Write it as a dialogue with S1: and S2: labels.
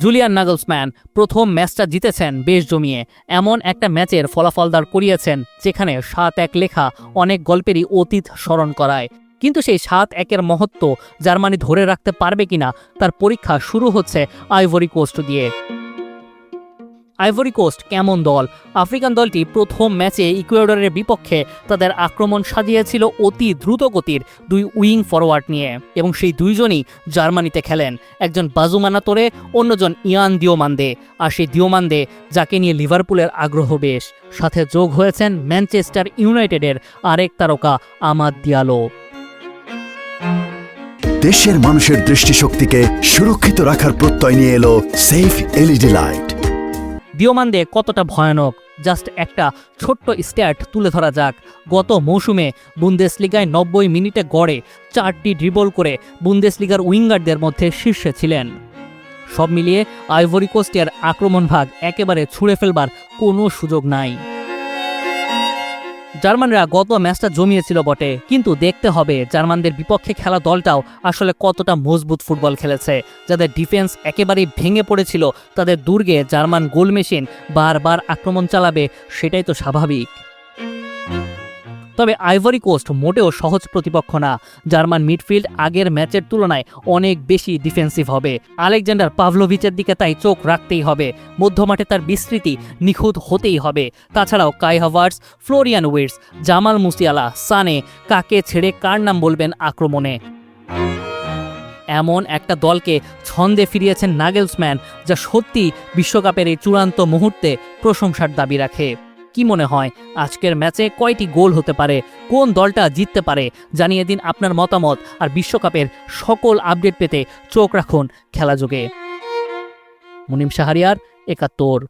S1: Julian Nagelsmann প্রথম ম্যাচটা জিতেছেন বেশ জমিয়ে। এমন একটা ম্যাচের ফলাফল দাঁড় করিয়েছেন যেখানে 7-1 লেখা অনেক গল্পেরই অতীত স্মরণ করায়। কিন্তু সেই 7-1-এর মহত্ব জার্মানি ধরে রাখতে পারবে কিনা তার পরীক্ষা শুরু হচ্ছে আইভরি কোস্ট দিয়ে। আইভরি কোস্ট কেমন দল? আফ্রিকান দলটি প্রথম ম্যাচে ইকুয়েডরের বিপক্ষে তাদের আক্রমণ সাজিয়েছিল অতি দ্রুতগতির 2 উইং ফরওয়ার্ড নিয়ে, এবং সেই দুইজনই জার্মানিতে খেলেন। একজন বাজুমানা তোরে, অন্যজন ইয়ান দিওমান্দে। আর সেই দিওমান্দে যাকে নিয়ে লিভারপুলের আগ্রহ বেশ, সাথে যোগ হয়েছেন ম্যানচেস্টার ইউনাইটেডের আরেক তারকা আমাদ দিয়ালো।
S2: দেশের মানুষের দৃষ্টিশক্তিকে সুরক্ষিত রাখার প্রত্যয় নিয়ে এলো সেফ এলইডি লাইট।
S1: দিওমান্দে কতটা ভয়ানক, জাস্ট একটা ছোট্ট স্ট্যাট তুলে ধরা যাক। গত মৌসুমে বুন্দেসলিগায় 90 মিনিটে গড়ে 4টি ড্রিবল করে বুন্দেসলিগার উইঙ্গারদের মধ্যে শীর্ষে ছিলেন। সব মিলিয়ে আইভরি কোস্টের আক্রমণ ভাগ একেবারে ছুঁড়ে ফেলবার কোনো সুযোগ নাই। জার্মানরা গত ম্যাচটা জমিয়েছিল বটে, কিন্তু দেখতে হবে জার্মানদের বিপক্ষে খেলা দলটাও আসলে কতটা মজবুত ফুটবল খেলেছে। যাদের ডিফেন্স একেবারেই ভেঙে পড়েছিল, তাদের দুর্গে জার্মান গোল মেশিন বারবার আক্রমণ চালাবে, সেটাই তো স্বাভাবিক। তবে আইভরি কোস্ট মোটেও সহজ প্রতিপক্ষ না। জার্মান মিডফিল্ড আগের ম্যাচের তুলনায় অনেক বেশি ডিফেন্সিভ হবে। আলেকজান্ডার পাভলোভিচের দিকে তাই চোখ রাখতেই হবে। মধ্যমাঠে তার বিস্তৃতি নিখুঁত হতেই হবে। তাছাড়াও কাই হাভার্টস, ফ্লোরিয়ান উইর্টস, জামাল মুসিয়ালা, সানে, কাকে ছেড়ে কার নাম বলবেন আক্রমণে? এমন একটা দলকে ছন্দে ফিরিয়েছেন নাগেলসম্যান, যা সত্যি বিশ্বকাপের এই চূড়ান্ত মুহূর্তে প্রশংসার দাবি রাখে। কি মনে হয় আজকের ম্যাচে কয়টি গোল হতে পারে? কোন দলটা জিততে পারে? জানিয়ে দিন আপনার মতামত। আর বিশ্বকাপের সকল আপডেট পেতে চোখ রাখুন খেলাযোগে। মুনিম শাহরিয়ার, ৭১।